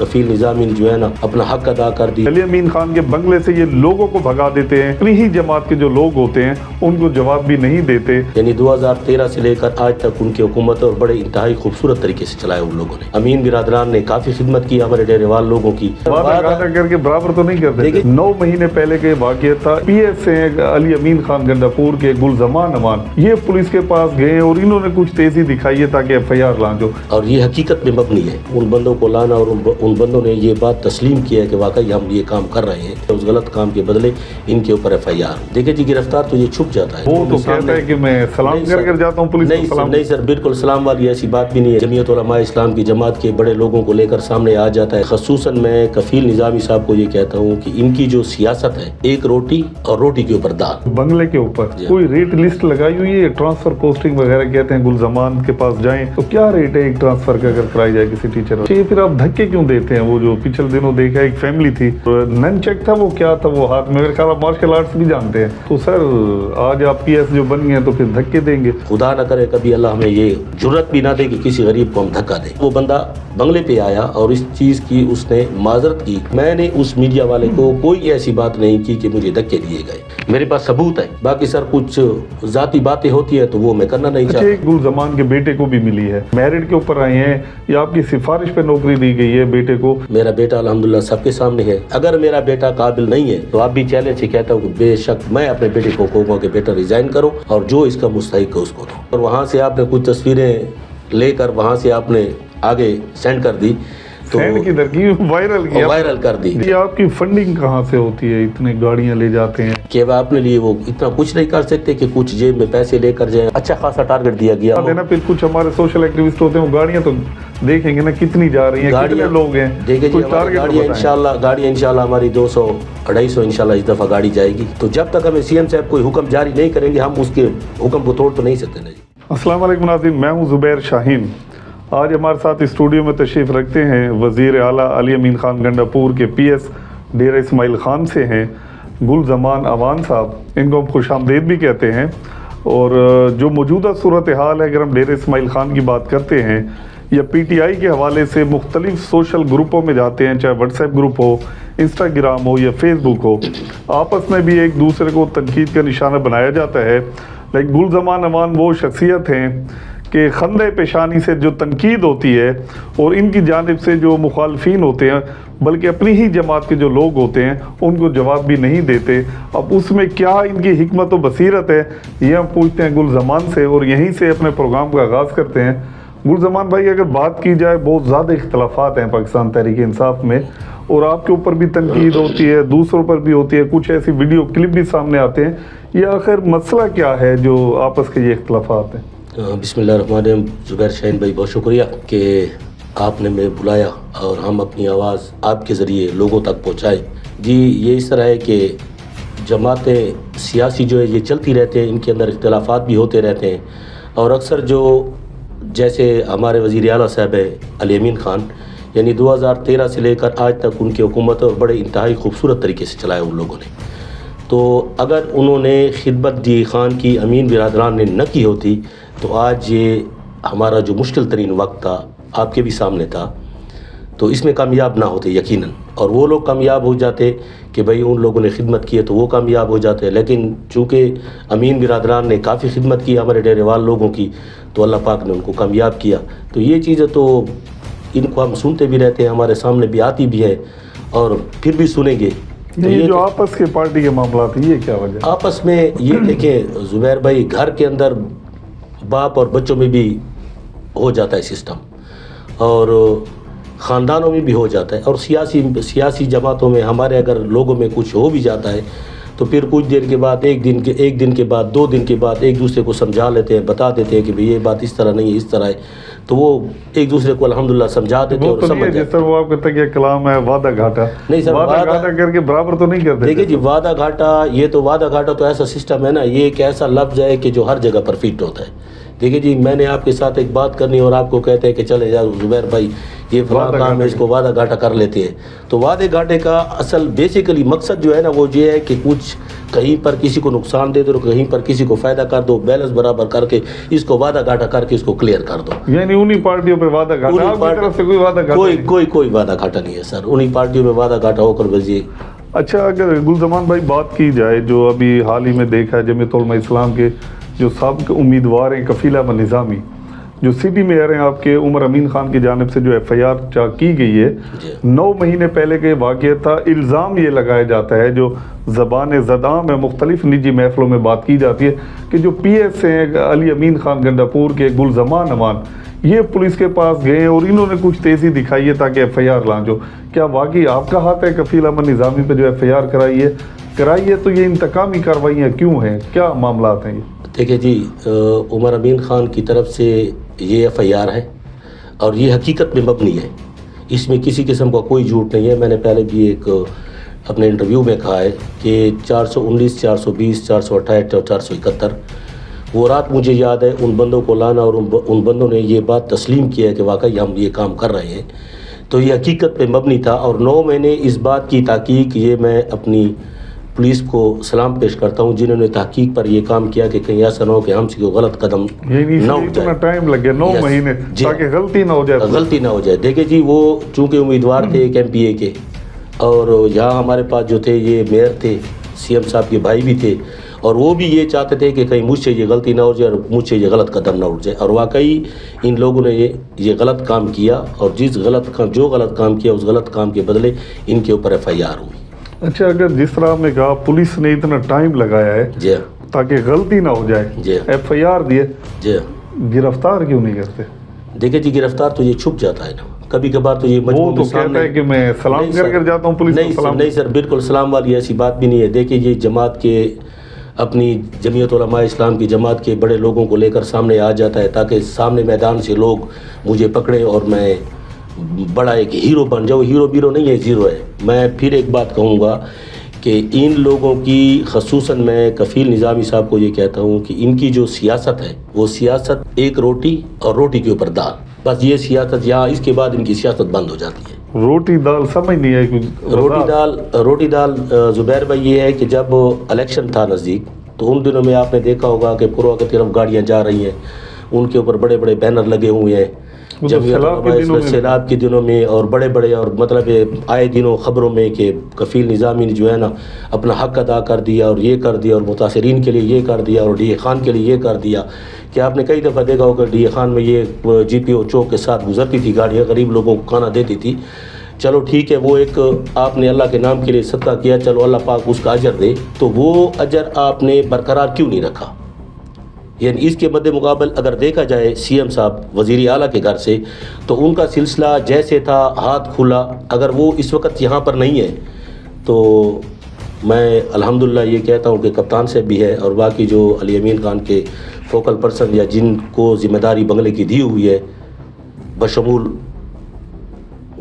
کفیل نظامی نے جو ہے نا اپنا حق ادا کر دی. علی امین خان کے بنگلے سے یہ لوگوں کو بھگا دیتے ہیں, اپنی ہی جماعت کے جو لوگ ہوتے ہیں ان کو جواب بھی نہیں دیتے. یعنی 2013 سے لے کر آج تک ان کی حکومت اور بڑے انتہائی خوبصورت طریقے سے چلایا ان لوگوں نے. امین برادران نے کافی خدمت کی ہمارے ڈیرے وال لوگوں کی. وعدہ گھاٹا کر کے برابر تو نہیں کرتے. 9 مہینے پہلے کے واقعہ تھا, پی ایس سے علی امین خان گنڈا پور کے گلزمان امان یہ پولیس کے پاس گئے اور انہوں نے کچھ تیزی دکھائی ہے تاکہ ایف آئی آر لانچ ہو, اور یہ حقیقت میں مبنی ہے. ان بندوں کو لانا اور ان بندوں نے یہ بات تسلیم کیا ہے کہ واقعی ہم یہ کام کر رہے ہیں, اس غلط کام کے بدلے ان کے اوپر ایف آئی آر. دیکھیں جی گرفتار تو یہ چھپ جاتا ہے, وہ تو کہتا ہے کہ میں سلام کر جاتا ہوں پولیس کو. نہیں سر, بالکل سلام والی ایسی بات بھی نہیں ہے. جمعیت علماء اسلام کی جماعت کے بڑے لوگوں کو لے کر سامنے آ جاتا ہے. خصوصاً میں کفیل نظامی صاحب کو یہ کہتا ہوں کہ ان کی جو سیاست ہے, ایک روٹی اور روٹی کے اوپر دال. بنگلے کے اوپر کوئی ریٹ لسٹ لگائی ہوئی ہے, ٹرانسفر پوسٹنگ وغیرہ کہتے ہیں گلزمان کے پاس جائیں تو کیا ریٹ ہے ایک ٹرانسفر کا اگر کرائی جائے کسی ٹیچر. یہ پھر آپ دھکے کیوں دیتے ہیں؟ وہ جو پچھلے دنوں دیکھا ایک فیملی تھی, نن چیک تھا, وہ کیا تھا وہ ہاتھ میں, میرے خیال مارشل آرٹس بھی جانتے ہیں. تو سر آج آپ پی ایس جو بن گئے تو پھر دھکے دیں گے. خدا نہ کرے کبھی اللہ ہمیں یہ جرت بھی نہ دے کہ کسی غریب کو ہم دھکا دیں. وہ بندہ بنگلے پہ آیا اور اس چیز کی اس نے معذرت کی. میں نے اس میڈیا والے کو کوئی ایسی بات نہیں کی کہ مجھے دھکے دیے گئے, میرے پاس ثبوت ہے. باقی سر کچھ ذاتی باتیں ہوتی ہیں تو وہ میں کرنا نہیں چاہتا. گلزمان کے بیٹے کو بھی ملی ہے, میرٹ کے اوپر آئے ہیں یا آپ کی سفارش پہ نوکری دی گئی ہے بیٹے کو؟ میرا بیٹا الحمدللہ سب کے سامنے ہے. اگر میرا بیٹا قابل نہیں ہے تو آپ بھی چیلنج سے کہتا ہوں کہ بے شک میں اپنے بیٹے کو کہوں کہ بیٹا ریزائن کرو اور جو اس کا مستحق ہے اس کو دو. اور وہاں سے آپ نے کچھ تصویریں لے کر وہاں سے آپ نے آگے سینڈ کر دی تو وائرل کر دی. یہ آپ کی فنڈنگ کہاں سے ہوتی ہے؟ اتنے گاڑیاں لے جاتے ہیں کہ وہ اپنے لیے وہ اتنا کچھ نہیں کر سکتے کہ کچھ جیب میں پیسے لے کر جائیں. اچھا خاصا ٹارگٹ دیا گیا دینا. پھر کچھ ہمارے سوشل ایکٹیوسٹ ہوتے ہیں, وہ گاڑیاں تو دیکھیں گے نا کتنی جا رہی ہیں, کتنے لوگ ہیں. دیکھیں جی گاڑیاں انشاءاللہ ہماری 200-250 انشاءاللہ اس دفعہ گاڑی جائے گی. تو جب تک ہمیں سی ایم صاحب کوئی حکم جاری نہیں کریں گے ہم اس کے حکم کو توڑ تو نہیں سکتے نا جی. السلام علیکم ناظرین, میں ہوں زبیر شاہین. آج ہمارے ساتھ اسٹوڈیو میں تشریف رکھتے ہیں وزیر اعلیٰ علی امین خان گنڈا پور کے پی ایس ڈیرہ اسماعیل خان سے ہیں گلزمان امان صاحب. ان کو ہم خوش آمدید بھی کہتے ہیں. اور جو موجودہ صورتحال ہے, اگر ہم ڈیرہ اسماعیل خان کی بات کرتے ہیں یا پی ٹی آئی کے حوالے سے مختلف سوشل گروپوں میں جاتے ہیں, چاہے واٹس ایپ گروپ ہو, انسٹاگرام ہو یا فیس بک ہو, آپس میں بھی ایک دوسرے کو تنقید کا نشانہ بنایا جاتا ہے. لیکن گلزمان امان وہ شخصیت ہیں کہ خندۂ پیشانی سے جو تنقید ہوتی ہے اور ان کی جانب سے جو مخالفین ہوتے ہیں بلکہ اپنی ہی جماعت کے جو لوگ ہوتے ہیں ان کو جواب بھی نہیں دیتے. اب اس میں کیا ان کی حکمت و بصیرت ہے یہ ہم پوچھتے ہیں گلزمان سے اور یہیں سے اپنے پروگرام کا آغاز کرتے ہیں. گلزمان بھائی, اگر بات کی جائے بہت زیادہ اختلافات ہیں پاکستان تحریک انصاف میں, اور آپ کے اوپر بھی تنقید ہوتی ہے, دوسروں پر بھی ہوتی ہے, کچھ ایسی ویڈیو کلپ بھی سامنے آتے ہیں. یہ آخر مسئلہ کیا ہے جو آپس کے یہ اختلافات ہیں؟ بسم اللہ الرحمن الرحیم. زبیر شاہین بھائی بہت شکریہ کہ آپ نے میں بلایا اور ہم اپنی آواز آپ کے ذریعے لوگوں تک پہنچائے. جی یہ اس طرح ہے کہ جماعتیں سیاسی جو ہے یہ چلتی رہتے ہیں, ان کے اندر اختلافات بھی ہوتے رہتے ہیں. اور اکثر جو جیسے ہمارے وزیر اعلیٰ صاحب ہے علی امین خان, یعنی 2013 سے لے کر آج تک ان کی حکومت اور بڑے انتہائی خوبصورت طریقے سے چلایا ان لوگوں نے. تو اگر انہوں نے خدمت دی خان کی امین برادران نے نہ کی ہوتی تو آج یہ ہمارا جو مشکل ترین وقت تھا آپ کے بھی سامنے تھا, تو اس میں کامیاب نہ ہوتے یقیناً. اور وہ لوگ کامیاب ہو جاتے کہ بھئی ان لوگوں نے خدمت کی ہے تو وہ کامیاب ہو جاتے. لیکن چونکہ امین برادران نے کافی خدمت کی ہمارے ڈیرے وال لوگوں کی تو اللہ پاک نے ان کو کامیاب کیا. تو یہ چیزیں تو ان کو ہم سنتے بھی رہتے ہیں, ہمارے سامنے بھی آتی بھی ہے اور پھر بھی سنیں گے. یہ جو آپس کے پارٹی کے معاملات ہیں یہ کیا وجہ؟ آپس میں یہ دیکھیں زبیر بھائی, گھر کے اندر باپ اور بچوں میں بھی ہو جاتا ہے سسٹم, اور خاندانوں میں بھی ہو جاتا ہے, اور سیاسی جماعتوں میں ہمارے اگر لوگوں میں کچھ ہو بھی جاتا ہے تو پھر کچھ دیر کے بعد ایک دن کے بعد 2 دن کے بعد ایک دوسرے کو سمجھا لیتے ہیں, بتا دیتے ہیں کہ بھئی یہ بات اس طرح نہیں ہے اس طرح ہے. تو وہ ایک دوسرے کو الحمدللہ سمجھا دیتے اور سمجھ جاتے. جس طرح وہ آپ کہتے ہیں کہ کلام ہے وعدہ گھاٹا, نہیں سر, وعدہ گھاٹا کر کے برابر تو نہیں کرتے. دیکھیں جی وعدہ گھاٹا, یہ تو وعدہ گھاٹا تو ایسا سسٹم ہے نا, یہ ایک ایسا لفظ ہے کہ جو ہر جگہ پر فٹ ہوتا ہے. دیکھیے جی میں نے آپ کے ساتھ ایک بات کرنی اور آپ کو کہتے ہیں کہ چلے جاؤ زبیر بھائی یہ فلاں کام ہے اس کو وعدہ گھاٹا کر لیتے ہیں. تو وعدے گھاٹے کا اصل بیسیکلی مقصد جو ہے نا وہ یہ ہے کہ کچھ کہیں پر کسی کو نقصان دے دو کہیں پر کسی کو فائدہ کر دو, بیلنس برابر کر کے اس کو وعدہ گھاٹا کر کے اس کو کلیئر کر دو. یعنی انہی پارٹیوں پہ وعدہ گھاٹا, آپ کی طرف سے کوئی وعدہ گھاٹا نہیں؟ کوئی وعدہ گھاٹا نہیں ہے سر, انہی پارٹیوں میں وعدہ گھاٹا ہو کر بس یہ. اچھا اگر گلزمان بھائی بات کی جائے جو ابھی حال ہی میں دیکھا ہے جمعیت علماء اسلام کے جو سابق امیدوار ہیں کفیل احمد نظامی, جو سٹی میئر ہیں آپ کے عمر امین خان کی جانب سے جو ایف آئی آر کی گئی ہے 9 مہینے پہلے کے واقعہ تھا. الزام یہ لگایا جاتا ہے جو زبان زداں میں مختلف نجی محفلوں میں بات کی جاتی ہے کہ جو پی ایس ہیں علی امین خان گنڈا پور کے گلزمان امان یہ پولیس کے پاس گئے اور انہوں نے کچھ تیزی دکھائی ہے تاکہ ایف آئی آر لانچ ہو. کیا واقعی آپ کا ہاتھ ہے کفیل احمد نظامی پہ جو ایف آئی آر کرائی ہے تو یہ انتقامی کارروائیاں کیوں ہیں, کیا معاملات ہیں یہ؟ دیکھیں جی عمر امین خان کی طرف سے یہ ایف آئی آر ہے اور یہ حقیقت میں مبنی ہے, اس میں کسی قسم کا کوئی جھوٹ نہیں ہے. میں نے پہلے بھی ایک اپنے انٹرویو میں کہا ہے کہ 419, 420, 428 اور 471 وہ رات مجھے یاد ہے ان بندوں کو لانا اور ان بندوں نے یہ بات تسلیم کیا ہے کہ واقعی ہم یہ کام کر رہے ہیں, تو یہ حقیقت پہ مبنی تھا. اور 9 مہینے اس بات کی تحقیق, یہ میں اپنی پولیس کو سلام پیش کرتا ہوں جنہوں نے تحقیق پر یہ کام کیا کہ کہیں ایسا نہ ہو کہ ہم سے کوئی غلط قدم نہ اٹھ جائے. ٹائم لگے 9 مہینے تاکہ غلطی نہ ہو جائے. دیکھیں جی وہ چونکہ امیدوار تھے ایک ایم پی اے کے اور یہاں ہمارے پاس جو تھے یہ میئر تھے, سی ایم صاحب کے بھائی بھی تھے, اور وہ بھی یہ چاہتے تھے کہ کہیں مجھ سے یہ غلطی نہ ہو جائے اور مجھ سے یہ غلط قدم نہ اٹھ جائے. اور واقعی ان لوگوں نے یہ غلط کام کیا اور جو غلط کام کیا اس غلط کام کے بدلے ان کے اوپر ایف آئی آر ہوئی. اچھا اگر جس طرح آپ نے کہا پولیس نے اتنا ٹائم لگایا ہے جی تاکہ غلطی نہ ہو جائے, ایف آئی آر دیے, گرفتار کیوں نہیں کرتے؟ دیکھیں جی گرفتار تو یہ چھپ جاتا ہے نا, کبھی کبھار تو یہ وہ تو کہتا ہے کہ میں سلام کر جاتا ہوں پولیس کو. نہیں سر, بالکل سلام والی ایسی بات بھی نہیں ہے. دیکھیں یہ جماعت کے اپنی جمعیت علماء اسلام کی جماعت کے بڑے لوگوں کو لے کر سامنے آ جاتا ہے تاکہ سامنے میدان سے لوگ مجھے پکڑیں اور میں بڑا ایک ہیرو بن جاؤ. ہیرو بیرو نہیں ہے, زیرو ہے. میں پھر ایک بات کہوں گا کہ ان لوگوں کی خصوصاً میں کفیل نظامی صاحب کو یہ کہتا ہوں کہ ان کی جو سیاست ہے وہ سیاست ایک روٹی اور روٹی کے اوپر دال, بس یہ سیاست, یہاں اس کے بعد ان کی سیاست بند ہو جاتی ہے. روٹی دال سمجھ نہیں ہے. روٹی دال زبیر بھائی یہ ہے کہ جب الیکشن تھا نزدیک تو ان دنوں میں آپ نے دیکھا ہوگا کہ پورا کی طرف گاڑیاں جا رہی ہیں, ان کے اوپر بڑے بڑے بینر لگے ہوئے ہیں سیلاب کے دنوں میں, اور بڑے بڑے اور مطلب آئے دنوں خبروں میں کہ کفیل نظامی نے جو ہے نا اپنا حق ادا کر دیا اور یہ کر دیا اور متاثرین کے لیے یہ کر دیا اور ڈی اے خان کے لیے یہ کر دیا. کہ آپ نے کئی دفعہ دیکھا ہوگا ڈی اے خان میں یہ جی پی او چوک کے ساتھ گزرتی تھی گاڑیاں, غریب لوگوں کو کھانا دیتی تھی. چلو ٹھیک ہے, وہ ایک آپ نے اللہ کے نام کے لیے صدقہ کیا, چلو اللہ پاک اس کا اجر دے, تو وہ اجر آپ نے برقرار کیوں نہیں رکھا؟ یعنی اس کے مد مقابل اگر دیکھا جائے سی ایم صاحب وزیر اعلیٰ کے گھر سے تو ان کا سلسلہ جیسے تھا ہاتھ کھلا. اگر وہ اس وقت یہاں پر نہیں ہے تو میں الحمدللہ یہ کہتا ہوں کہ کپتان صاحب بھی ہے اور باقی جو علی امین خان کے فوکل پرسن یا جن کو ذمہ داری بنگلے کی دی ہوئی ہے بشمول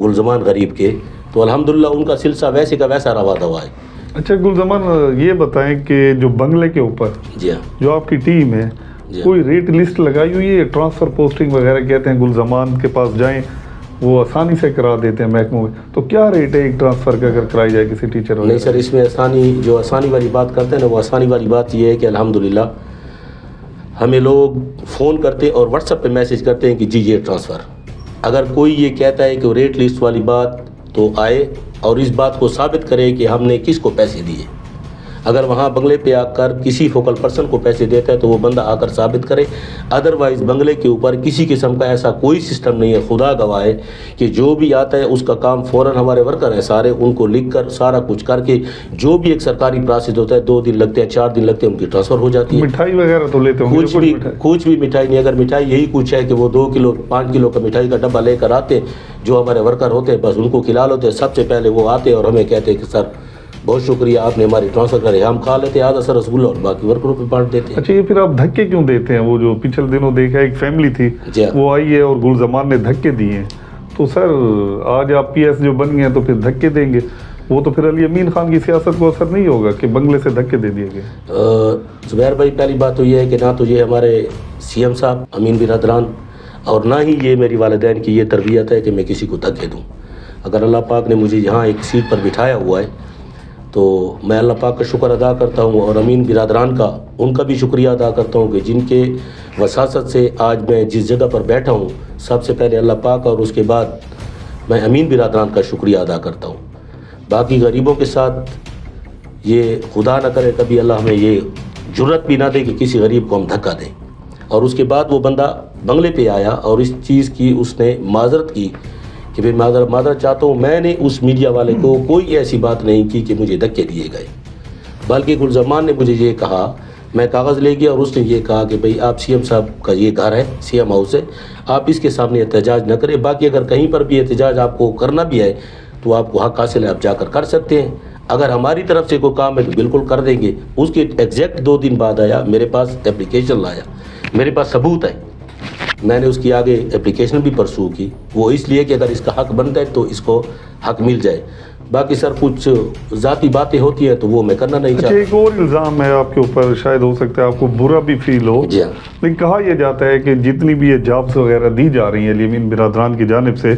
گلزمان غریب کے, تو الحمدللہ ان کا سلسلہ ویسے کا ویسا روا دوا ہے. اچھا گلزمان یہ بتائیں کہ جو بنگلے کے اوپر جی ہاں جو آپ کی ٹیم ہے کوئی ریٹ لسٹ لگائی ہوئی ہے؟ ٹرانسفر پوسٹنگ وغیرہ کہتے ہیں گلزمان کے پاس جائیں وہ آسانی سے کرا دیتے ہیں محکموں میں, تو کیا ریٹ ہے ایک ٹرانسفر کا اگر کرائی جائے کسی ٹیچر وغیرہ؟ نہیں سر, اس میں آسانی والی بات کرتے ہیں نا, وہ آسانی والی بات یہ ہے کہ الحمدللہ ہمیں لوگ فون کرتے اور واٹس ایپ پہ میسج کرتے ہیں کہ جی یہ ٹرانسفر. اگر کوئی یہ کہتا ہے کہ وہ ریٹ لسٹ والی بات تو آئے اور اس بات کو ثابت کرے کہ ہم نے کس کو پیسے دیے. اگر وہاں بنگلے پہ آ کر کسی فوکل پرسن کو پیسے دیتا ہے تو وہ بندہ آ کر ثابت کرے, ادروائز بنگلے کے اوپر کسی قسم کا ایسا کوئی سسٹم نہیں ہے. خدا گواہ ہے کہ جو بھی آتا ہے اس کا کام فوراً ہمارے ورکر ہیں سارے, ان کو لکھ کر سارا کچھ کر کے جو بھی ایک سرکاری پروسیس ہوتا ہے 2 دن لگتے ہیں 4 دن لگتے ہیں, ان کی ٹرانسفر ہو جاتی ہے. مٹھائی وغیرہ تو لیتے ہوں گے؟ کچھ بھی مٹھائی نہیں. اگر مٹھائی یہی کچھ ہے کہ وہ 2 کلو 5 کلو کا مٹھائی کا ڈبہ لے کر آتے جو ہمارے ورکر ہوتے ہیں, بس ان کو کھلا لیتے. سب سے پہلے وہ آتے اور ہمیں کہتے کہ سر بہت شکریہ آپ نے ہماری ٹرانسفر کرے, ہم کھا لیتے آدھا سر رسگلہ اور باقی ورکروں پہ بانٹ دیتے ہیں. اچھا یہ پھر آپ دھکے کیوں دیتے ہیں؟ وہ جو پچھلے دنوں دیکھا ایک فیملی تھی وہ آئی ہے اور گلزمان نے دھکے دیے ہیں, تو سر آج آپ پی ایس جو بن گئے ہیں تو پھر دھکے دیں گے؟ وہ تو پھر علی امین خان کی سیاست کو اثر نہیں ہوگا کہ بنگلے سے دھکے دے دیے گئے؟ زبیر بھائی پہلی بات تو یہ ہے کہ نہ تو یہ ہمارے سی ایم صاحب امین برادران اور نہ ہی یہ میری والدین کی یہ تربیت ہے کہ میں کسی کو دھکے دوں. اگر اللہ پاک نے مجھے یہاں ایک سیٹ پر بٹھایا ہوا ہے تو میں اللہ پاک کا شکر ادا کرتا ہوں اور امین برادران کا ان کا بھی شکریہ ادا کرتا ہوں کہ جن کے وساست سے آج میں جس جگہ پر بیٹھا ہوں. سب سے پہلے اللہ پاک اور اس کے بعد میں امین برادران کا شکریہ ادا کرتا ہوں. باقی غریبوں کے ساتھ یہ خدا نہ کرے کبھی اللہ ہمیں یہ جرت بھی نہ دے کہ کسی غریب کو ہم دھکا دیں. اور اس کے بعد وہ بندہ بنگلے پہ آیا اور اس چیز کی اس نے معذرت کی کہ بھئی معذرت چاہتا ہوں. میں نے اس میڈیا والے کو کوئی ایسی بات نہیں کی کہ مجھے دھکے دیے گئے، بلکہ گلزمان نے مجھے یہ کہا، میں کاغذ لے گیا اور اس نے یہ کہا کہ بھئی آپ سی ایم صاحب کا یہ گھر ہے، سی ایم ہاؤس ہے، آپ اس کے سامنے احتجاج نہ کریں. باقی اگر کہیں پر بھی احتجاج آپ کو کرنا بھی ہے تو آپ کو حق حاصل ہے، آپ جا کر سکتے ہیں. اگر ہماری طرف سے کوئی کام ہے تو بالکل کر دیں گے. اس کے ایگزیکٹ 2 دن بعد آیا، میرے پاس اپلیکیشن لایا، میرے پاس ثبوت ہے. میں نے اس کی آگے اپلیکیشن بھی پرسو کی، وہ اس لیے کہ اگر اس کا حق بنتا ہے تو اس کو حق مل جائے. باقی سر کچھ ذاتی باتیں ہوتی ہیں تو وہ میں کرنا نہیں چاہتا. ایک اور الزام ہے آپ کے اوپر، شاید ہو سکتا ہے آپ کو برا بھی فیل ہو، جی ہاں. لیکن کہا یہ جاتا ہے کہ جتنی بھی یہ جابس وغیرہ دی جا رہی ہیں علی امین برادران کی جانب سے،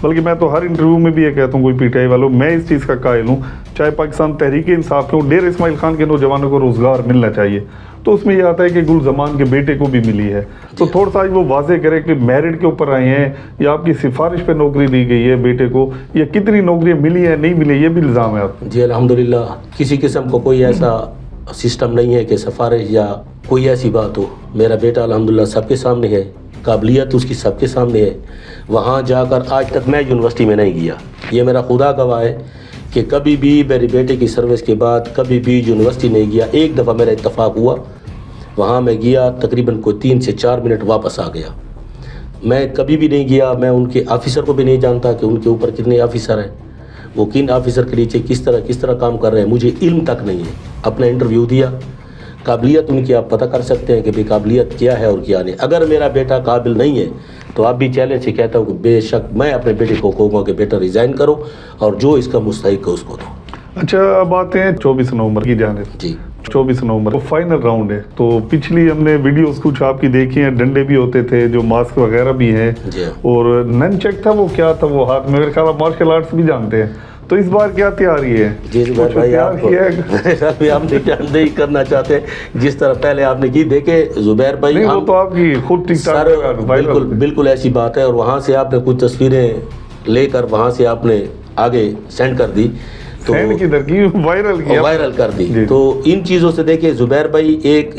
بلکہ میں تو ہر انٹرویو میں بھی یہ کہتا ہوں کوئی پی ٹی آئی والوں، میں اس چیز کا قائل ہوں، چاہے پاکستان تحریک انصاف کے ہو، ڈیر اسماعیل خان کے نوجوانوں کو روزگار ملنا چاہیے، تو اس میں یہ آتا ہے کہ گل زمان کے بیٹے کو بھی ملی ہے. تو تھوڑا سا وہ واضح کرے کہ میرٹ کے اوپر آئے ہیں یا آپ کی سفارش پہ نوکری دی گئی ہے بیٹے کو، یا کتنی نوکریاں ملی ہیں نہیں ملی، یہ بھی الزام ہے آپ. جی الحمدللہ کسی قسم کو کوئی ایسا سسٹم نہیں ہے کہ سفارش یا کوئی ایسی بات ہو. میرا بیٹا الحمدللہ سب کے سامنے ہے، قابلیت اس کی سب کے سامنے ہے. وہاں جا کر آج تک میں یونیورسٹی میں نہیں گیا، یہ میرا خدا گواہ ہے کہ کبھی بھی میرے بیٹے کی سروس کے بعد کبھی بھی یونیورسٹی نہیں گیا. ایک دفعہ میرا اتفاق ہوا، وہاں میں گیا، تقریباً کوئی 3 سے 4 منٹ واپس آ گیا. میں کبھی بھی نہیں گیا، میں ان کے آفیسر کو بھی نہیں جانتا کہ ان کے اوپر کتنے آفیسر ہیں، وہ کن آفیسر کے نیچے کس طرح کام کر رہے ہیں، مجھے علم تک نہیں ہے. اپنا انٹرویو دیا، قابلیت ان کی آپ پتہ کر سکتے ہیں کہ بھئی قابلیت کیا ہے اور کیا نہیں. اگر میرا بیٹا قابل نہیں ہے تو آپ بھی چیلنج سے کہتا ہوں کہ بے شک میں اپنے بیٹے کو کہوں گا کہ بیٹا ریزائن کرو اور جو اس کا مستحق ہے اس کو دو. اچھا اب آتے ہیں 24 نومبر کی جانب. جی 24 نومبر فائنل راؤنڈ ہے، تو پچھلی ہم نے ویڈیوز کچھ آپ کی دیکھی ہیں، ڈنڈے بھی ہوتے تھے، جو ماسک وغیرہ بھی ہیں، جی اور نن چیک تھا، وہ کیا تھا وہ ہاتھ میں، میرے خیال مارشل آرٹس بھی جانتے ہیں، تو اس بار کیا تیاری ہے؟ جی زبیر بھائی آپ نے جانتے ہی کرنا چاہتے ہیں جس طرح پہلے آپ نے کی. دیکھے زبیر بھائی وہ تو آپ کی خود ٹک ٹاک بالکل ایسی بات ہے، اور وہاں سے آپ نے کچھ تصویریں لے کر وہاں سے آپ نے آگے سینڈ کر دی تو وائرل کر دی. تو ان چیزوں سے دیکھیں زبیر بھائی، ایک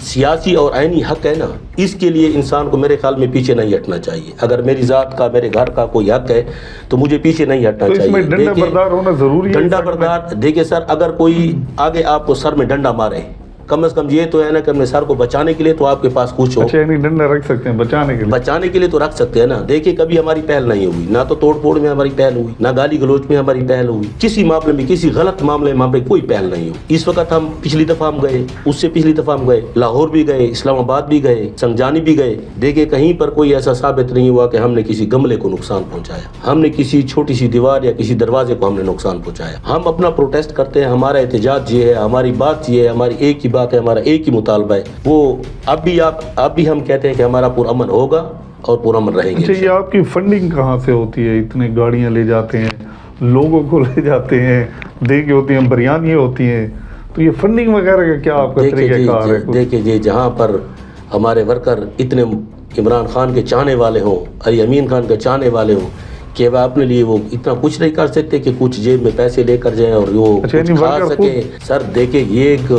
سیاسی اور عینی حق ہے نا، اس کے لیے انسان کو میرے خیال میں پیچھے نہیں ہٹنا چاہیے. اگر میری ذات کا میرے گھر کا کوئی حق ہے تو مجھے پیچھے نہیں ہٹنا چاہیے. ڈنڈا بردار ہونا ضروری ہے. ڈنڈا بردار دیکھیں سر، اگر کوئی آگے آپ کو سر میں ڈنڈا مارے، کم از کم یہ تو ہے نا کہ اپنے سر کو بچانے کے لیے تو آپ کے پاس کچھ ہو. اچھا یعنی ڈنڈا رکھ سکتے ہیں بچانے کے لیے تو رکھ سکتے ہیں نا. دیکھیں کبھی ہماری پہل نہیں ہوئی، نہ تو توڑ پھوڑ میں ہماری پہل ہوئی، نہ گالی گلوچ میں ہماری پہل ہوئی، کسی معاملے میں کسی غلط معاملے میں ہماری کوئی پہل نہیں ہوئی. اس وقت ہم پچھلی دفعہ ہم گئے، اس سے پچھلی دفعہ ہم گئے، لاہور بھی گئے، اسلام آباد بھی گئے، سنجانی بھی گئے. دیکھیں کہیں پر کوئی ایسا ثابت نہیں ہوا کہ ہم نے کسی گملے کو نقصان پہنچایا، ہم نے کسی چھوٹی سی دیوار یا کسی دروازے کو ہم نے نقصان پہنچایا. ہم اپنا پروٹیسٹ کرتے ہیں، ہمارا احتجاج یہ ہے، ہماری بات یہ ہے، ہماری ایک ہی بات ہے، ہمارا ایک ہی مطالبہ ہے. وہ اب بھی ہم کہتے ہیں کہ ہمارا پرامن ہوگا اور پرامن رہیں گے. اچھا یہ آپ کی فنڈنگ کہاں سے ہوتی ہے؟ اتنے گاڑیاں لے جاتے ہیں، لوگوں کو لے جاتے ہیں، دیکھیں ہوتی ہیں، بریانیاں ہوتی ہیں، تو یہ فنڈنگ وغیرہ کا کیا آپ کا طریقہ کار ہے؟ دیکھیں جی، جہاں پر ہمارے ورکر اتنے عمران خان کے چاہنے والے ہوں، علی امین خان کے چاہنے والے ہوں کہ وہ اپنے لیے وہ اتنا کچھ نہیں کر سکتے کہ کچھ جیب میں پیسے لے کر جائیں اور وہ کچھ کھا سکیں. سر دیکھیں یہ ایک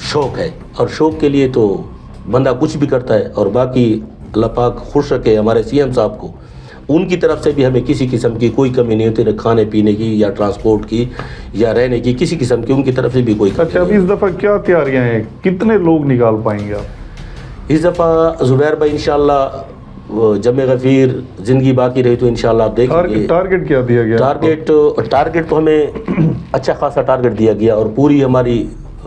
شوق ہے، اور شوق کے لیے تو بندہ کچھ بھی کرتا ہے. اور باقی اللہ پاک خوش رکھے ہمارے سی ایم صاحب کو، ان کی طرف سے بھی ہمیں کسی قسم کی کوئی کمی نہیں ہوتی، کھانے پینے کی یا ٹرانسپورٹ کی یا رہنے کی، کسی قسم کی ان کی طرف سے بھی کوئی کمی. اچھا اب اس دفعہ کیا تیاریاں ہیں؟ کتنے لوگ نکال پائیں گے آپ اس دفعہ؟ زبیر بھائی انشاءاللہ جمع غفیر زندگی باقی رہی تو انشاءاللہ آپ دیکھیں گے. ٹارگٹ کیا دیا گیا؟ ٹارگٹ تو ہمیں اچھا خاصا ٹارگٹ دیا گیا، اور پوری ہماری